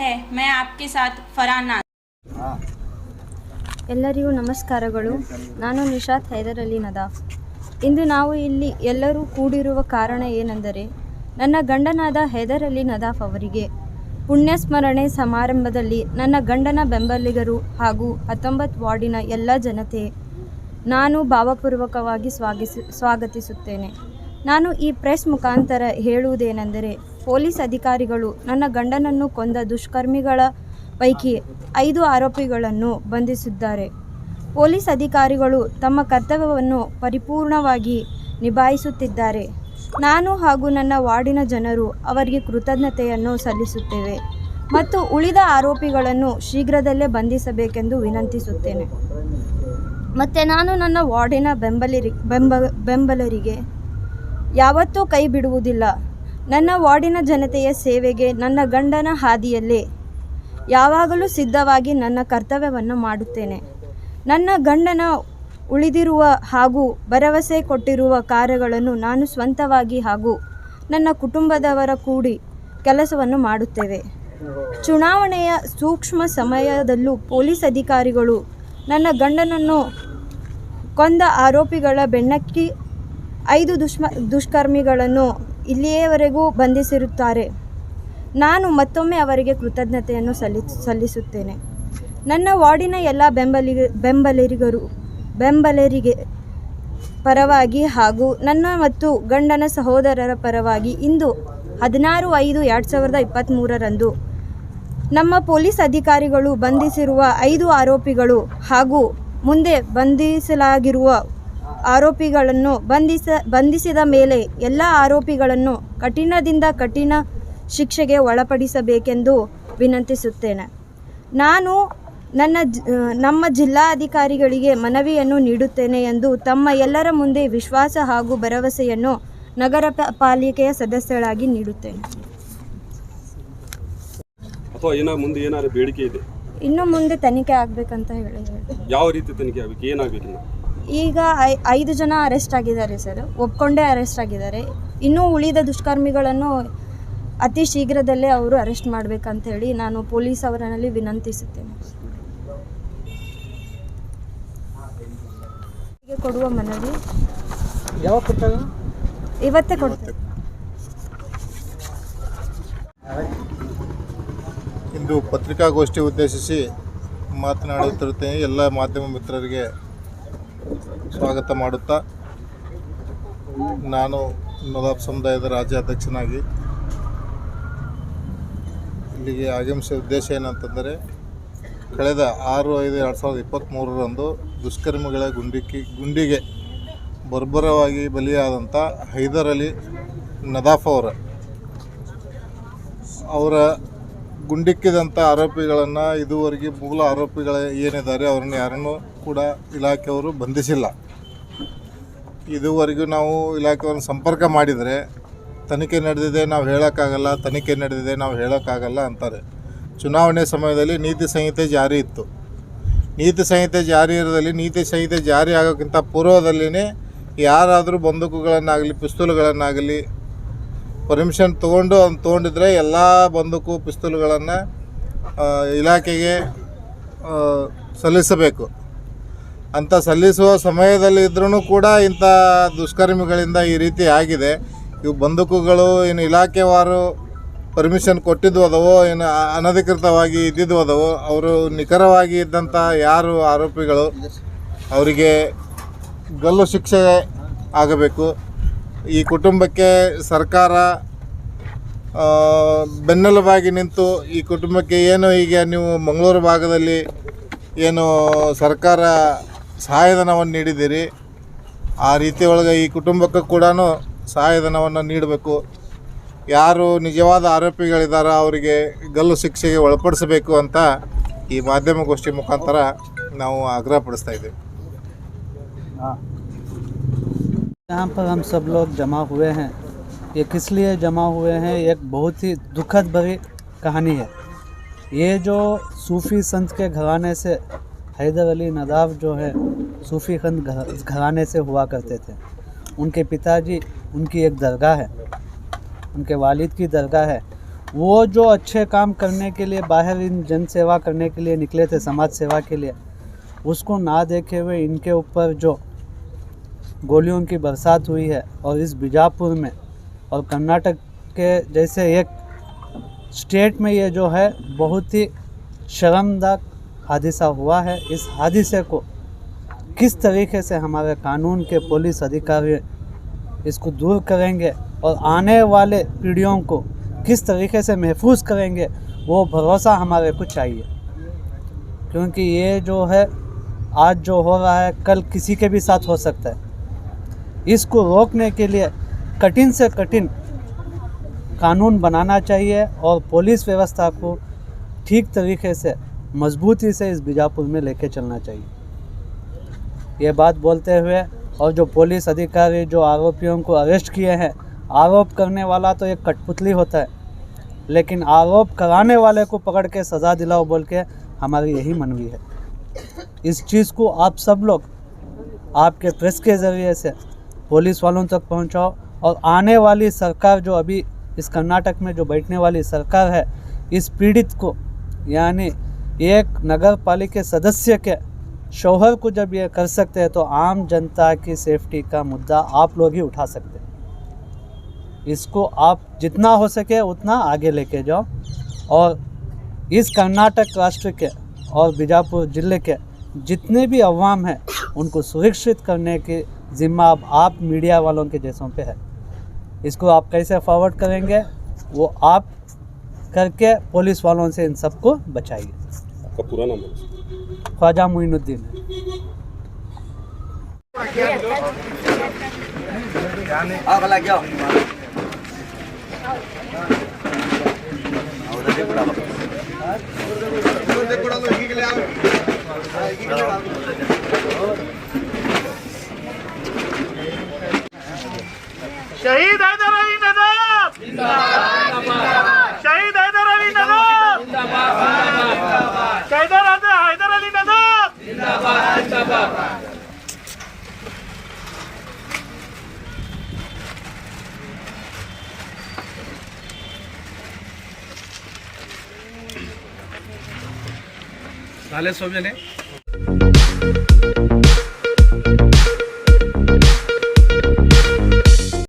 है। मैं आपके साथ फरहान नाज। ಎಲ್ಲರಿಗೂ ನಮಸ್ಕಾರಗಳು. ನಾನು ನಿಶಾತ್ ಹೈದರ್ ಅಲಿ ನದಾಫ್. ಇಂದು ನಾವು ಇಲ್ಲಿ ಎಲ್ಲರೂ ಕೂಡಿರುವ ಕಾರಣ ಏನೆಂದರೆ, ನನ್ನ ಗಂಡನಾದ ಹೈದರ್ ಅಲಿ ನದಾಫ್ ಅವರಿಗೆ ಪುಣ್ಯಸ್ಮರಣೆ ಸಮಾರಂಭದಲ್ಲಿ ನನ್ನ ಗಂಡನ ಬೆಂಬಲಿಗರು ಹಾಗೂ 19 ವಾರ್ಡಿನ ಎಲ್ಲ ಜನತೆ ನಾನು ಭಾವಪೂರ್ವಕವಾಗಿ ಸ್ವಾಗತಿಸುತ್ತೇನೆ. ನಾನು ಈ ಪ್ರೆಸ್ ಮುಖಾಂತರ ಹೇಳುವುದೇನೆಂದರೆ, ಪೊಲೀಸ್ ಅಧಿಕಾರಿಗಳು ನನ್ನ ಗಂಡನನ್ನು ಕೊಂದ ದುಷ್ಕರ್ಮಿಗಳ ಪೈಕಿ 5 ಆರೋಪಿಗಳನ್ನು ಬಂಧಿಸಿದ್ದಾರೆ. ಪೊಲೀಸ್ ಅಧಿಕಾರಿಗಳು ತಮ್ಮ ಕರ್ತವ್ಯವನ್ನು ಪರಿಪೂರ್ಣವಾಗಿ ನಿಭಾಯಿಸುತ್ತಿದ್ದಾರೆ. ನಾನು ಹಾಗೂ ನನ್ನ ವಾರ್ಡಿನ ಜನರು ಅವರಿಗೆ ಕೃತಜ್ಞತೆಯನ್ನು ಸಲ್ಲಿಸುತ್ತೇವೆ ಮತ್ತು ಉಳಿದ ಆರೋಪಿಗಳನ್ನು ಶೀಘ್ರದಲ್ಲೇ ಬಂಧಿಸಬೇಕೆಂದು ವಿನಂತಿಸುತ್ತೇನೆ. ಮತ್ತು ನಾನು ನನ್ನ ವಾರ್ಡಿನ ಬೆಂಬಲರಿಗೆ ಯಾವತ್ತೂ ಕೈ ಬಿಡುವುದಿಲ್ಲ. ನನ್ನ ವಾರ್ಡಿನ ಜನತೆಯ ಸೇವೆಗೆ ನನ್ನ ಗಂಡನ ಹಾದಿಯಲ್ಲೇ ಯಾವಾಗಲೂ ಸಿದ್ಧವಾಗಿ ನನ್ನ ಕರ್ತವ್ಯವನ್ನು ಮಾಡುತ್ತೇನೆ. ನನ್ನ ಗಂಡನ ಉಳಿದಿರುವ ಹಾಗೂ ಭರವಸೆ ಕೊಟ್ಟಿರುವ ಕಾರ್ಯಗಳನ್ನು ನಾನು ಸ್ವಂತವಾಗಿ ಹಾಗೂ ನನ್ನ ಕುಟುಂಬದವರ ಕೂಡಿ ಕೆಲಸವನ್ನು ಮಾಡುತ್ತೇವೆ. ಚುನಾವಣೆಯ ಸೂಕ್ಷ್ಮ ಸಮಯದಲ್ಲೂ ಪೊಲೀಸ್ ಅಧಿಕಾರಿಗಳು ನನ್ನ ಗಂಡನನ್ನು ಕೊಂದ ಆರೋಪಿಗಳ ಬೆನ್ನಕ್ಕಿ 5 ದುಷ್ಕರ್ಮಿಗಳನ್ನು ಇಲ್ಲಿಯವರೆಗೂ ಬಂಧಿಸಿರುತ್ತಾರೆ. ನಾನು ಮತ್ತೊಮ್ಮೆ ಅವರಿಗೆ ಕೃತಜ್ಞತೆಯನ್ನು ಸಲ್ಲಿಸುತ್ತೇನೆ. ನನ್ನ ವಾರ್ಡಿನ ಎಲ್ಲ ಬೆಂಬಲರಿಗೆ ಪರವಾಗಿ ಹಾಗೂ ನನ್ನ ಮತ್ತು ಗಂಡನ ಸಹೋದರರ ಪರವಾಗಿ ಇಂದು 16/5/2023 ನಮ್ಮ ಪೊಲೀಸ್ ಅಧಿಕಾರಿಗಳು ಬಂಧಿಸಿರುವ 5 ಆರೋಪಿಗಳು ಹಾಗೂ ಮುಂದೆ ಬಂಧಿಸಲಾಗಿರುವ ಆರೋಪಿಗಳನ್ನು ಬಂಧಿಸಿದ ಮೇಲೆ ಎಲ್ಲ ಆರೋಪಿಗಳನ್ನು ಕಠಿಣದಿಂದ ಕಠಿಣ ಶಿಕ್ಷೆಗೆ ಒಳಪಡಿಸಬೇಕೆಂದು ವಿನಂತಿಸುತ್ತೇನೆ. ನಾನು ನಮ್ಮ ಜಿಲ್ಲಾಧಿಕಾರಿಗಳಿಗೆ ಮನವಿಯನ್ನು ನೀಡುತ್ತೇನೆ ಎಂದು ತಮ್ಮ ಎಲ್ಲರ ಮುಂದೆ ವಿಶ್ವಾಸ ಹಾಗೂ ಭರವಸೆಯನ್ನು ನಗರ ಪಾಲಿಕೆಯ ಸದಸ್ಯರಾಗಿ ನೀಡುತ್ತೇನೆ. ಇನ್ನು ಮುಂದೆ ತನಿಖೆ ಆಗಬೇಕಂತ ಹೇಳಿದ್ದಾರೆ. ಯಾವ ರೀತಿ ತನಿಖೆ ಆಗಬೇಕು, ಏನಾಗಬೇಕು? ಈಗ 5 ಜನ ಅರೆಸ್ಟ್ ಆಗಿದ್ದಾರೆ ಸರ್, ಒಪ್ಕೊಂಡೇ ಅರೆಸ್ಟ್ ಆಗಿದ್ದಾರೆ. ಇನ್ನೂ ಉಳಿದ ದುಷ್ಕರ್ಮಿಗಳನ್ನು ಅತಿ ಶೀಘ್ರದಲ್ಲೇ ಅವರು ಅರೆಸ್ಟ್ ಮಾಡಬೇಕಂತ ಹೇಳಿ ನಾನು ಪೊಲೀಸ್ ಅವರಲ್ಲಿ ವಿನಂತಿಸುತ್ತೇನೆ. ಕೊಡುವ ಮನವಿ ಇವತ್ತೇ ಕೊಡ್ತೇವೆ. ಇಂದು ಪತ್ರಿಕಾಗೋಷ್ಠಿ ಉದ್ದೇಶಿಸಿ ಮಾತನಾಡುತ್ತಿರುತ್ತೇನೆ. ಎಲ್ಲ ಮಾಧ್ಯಮ ಮಿತ್ರರಿಗೆ ಸ್ವಾಗತ ಮಾಡುತ್ತಾ, ನಾನು ನದಾಫ್ ಸಮುದಾಯದ ರಾಜ್ಯಾಧ್ಯಕ್ಷನಾಗಿ ಇಲ್ಲಿಗೆ ಆಗಮಿಸಿದ ಉದ್ದೇಶ ಏನಂತಂದರೆ, ಕಳೆದ 6/5/2023 ದುಷ್ಕರ್ಮಿಗಳ ಗುಂಡಿಗೆ ಬರ್ಬರವಾಗಿ ಬಲಿಯಾದಂಥ ಹೈದರ್ ಅಲಿ ನದಾಫ್ ಅವರ ಗುಂಡಿಕ್ಕಿದಂಥ ಆರೋಪಿಗಳನ್ನು ಇದುವರೆಗೆ ಮೂಲ ಆರೋಪಿಗಳ ಏನಿದ್ದಾರೆ ಅವ್ರನ್ನ ಯಾರನ್ನೂ ಕೂಡ ಇಲಾಖೆಯವರು ಬಂಧಿಸಿಲ್ಲ. ಇದುವರೆಗೂ ನಾವು ಇಲಾಖೆಯವ್ರನ್ನ ಸಂಪರ್ಕ ಮಾಡಿದರೆ ತನಿಖೆ ನಡೆದಿದೆ ನಾವು ಹೇಳೋಕ್ಕಾಗಲ್ಲ ಅಂತಾರೆ. ಚುನಾವಣೆ ಸಮಯದಲ್ಲಿ ನೀತಿ ಸಂಹಿತೆ ಜಾರಿ ಇತ್ತು. ನೀತಿ ಸಂಹಿತೆ ಜಾರಿ ಇರೋದಲ್ಲಿ ನೀತಿ ಸಂಹಿತೆ ಜಾರಿ ಆಗೋಕ್ಕಿಂತ ಪೂರ್ವದಲ್ಲಿಯೇ ಯಾರಾದರೂ ಬಂದೂಕುಗಳನ್ನಾಗಲಿ ಪಿಸ್ತೂಲ್ಗಳನ್ನಾಗಲಿ ಪರ್ಮಿಷನ್ ತೊಗೊಂಡಿದ್ರೆ ಎಲ್ಲ ಬಂದೂಕು ಪಿಸ್ತೂಲ್ಗಳನ್ನು ಇಲಾಖೆಗೆ ಸಲ್ಲಿಸಬೇಕು ಅಂತ ಸಲ್ಲಿಸುವ ಸಮಯದಲ್ಲಿ ಇದ್ರೂ ಕೂಡ ಇಂಥ ದುಷ್ಕರ್ಮಿಗಳಿಂದ ಈ ರೀತಿ ಆಗಿದೆ. ಇವು ಬಂದೂಕುಗಳು ಏನು ಇಲಾಖೆವಾರು ಪರ್ಮಿಷನ್ ಕೊಟ್ಟಿದ್ದು ಅದವೋ, ಏನು ಅನಧಿಕೃತವಾಗಿ ಇದ್ದಿದ್ದು ಅದವೋ, ಅವರು ನಿಖರವಾಗಿ ಇದ್ದಂಥ ಯಾರು ಆರೋಪಿಗಳು ಅವರಿಗೆ ಗಲ್ಲು ಶಿಕ್ಷೆ ಆಗಬೇಕು. ಈ ಕುಟುಂಬಕ್ಕೆ ಸರ್ಕಾರ ಬೆನ್ನೆಲುಬಾಗಿ ನಿಂತು ಈ ಕುಟುಂಬಕ್ಕೆ ಏನು ಈಗ ನೀವು ಮಂಗಳೂರು ಭಾಗದಲ್ಲಿ ಏನು ಸರ್ಕಾರ ಸಹಾಯಧನವನ್ನು ನೀಡಿದ್ದೀರಿ, ಆ ರೀತಿ ಒಳಗೆ ಈ ಕುಟುಂಬಕ್ಕೂ ಕೂಡ ಸಹಾಯಧನವನ್ನು ನೀಡಬೇಕು. ಯಾರು ನಿಜವಾದ ಆರೋಪಿಗಳಿದ್ದಾರೋ ಅವರಿಗೆ ಗಲ್ಲು ಶಿಕ್ಷೆಗೆ ಒಳಪಡಿಸಬೇಕು ಅಂತ ಈ ಮಾಧ್ಯಮಗೋಷ್ಠಿ ಮುಖಾಂತರ ನಾವು ಆಗ್ರಹಪಡಿಸ್ತಾ ಇದ್ದೀವಿ. यहाँ पर हम सब लोग जमा हुए हैं, ये किस लिए जमा हुए हैं, एक बहुत ही दुखद भरी कहानी है। ये जो सूफ़ी संत के घराने से हैदर अली नदाफ जो है सूफ़ी संत घराने से हुआ करते थे। उनके पिताजी, उनकी एक दरगाह है, उनके वालिद की दरगाह है, वो जो अच्छे काम करने के लिए बाहर इन जन सेवा करने के लिए निकले थे, समाज सेवा के लिए, उसको ना देखे हुए इनके ऊपर जो गोलियों की बरसात हुई है और इस बीजापुर में और कर्नाटक के जैसे एक स्टेट में ये जो है बहुत ही शर्मनाक हादसा हुआ है। इस हादसे को किस तरीके से हमारे कानून के पुलिस अधिकारी इसको दूर करेंगे और आने वाले पीढ़ियों को किस तरीके से महफूज करेंगे, वो भरोसा हमारे को चाहिए। क्योंकि ये जो है आज जो हो रहा है कल किसी के भी साथ हो सकता है। इसको रोकने के लिए कठिन से कठिन कानून बनाना चाहिए और पुलिस व्यवस्था को ठीक तरीके से मजबूती से इस बीजापुर में लेके चलना चाहिए। ये बात बोलते हुए और जो पुलिस अधिकारी जो आरोपियों को अरेस्ट किए हैं, आरोप करने वाला तो एक कठपुतली होता है, लेकिन आरोप कराने वाले को पकड़ के सज़ा दिलाओ बोल के हमारी यही मनवी है। इस चीज़ को आप सब लोग आपके प्रेस के ज़रिए से पुलिस वालों तक पहुंचाओ और आने वाली सरकार जो अभी इस कर्नाटक में जो बैठने वाली सरकार है, इस पीड़ित को यानी एक नगर पालिका सदस्य के शौहर को जब ये कर सकते हैं तो आम जनता की सेफ्टी का मुद्दा आप लोग ही उठा सकते हैं। इसको आप जितना हो सके उतना आगे लेके जाओ और इस कर्नाटक राष्ट्र के और बीजापुर जिले के जितने भी अवाम हैं उनको सुरक्षित करने की जिम्मा अब आप मीडिया वालों के जैसों पे है। इसको आप कैसे फॉरवर्ड करेंगे वो आप करके पुलिस वालों से इन सबको बचाइए। आपका पूरा नाम है? ख्वाजा मोइनुद्दीन है। शहीद हैदर अली नदाफ जिंदाबाद, शहीद हैदर अली नदाफ जिंदाबाद, शहीद हैदर अली नदाफ जिंदाबाद। झाले सोबेने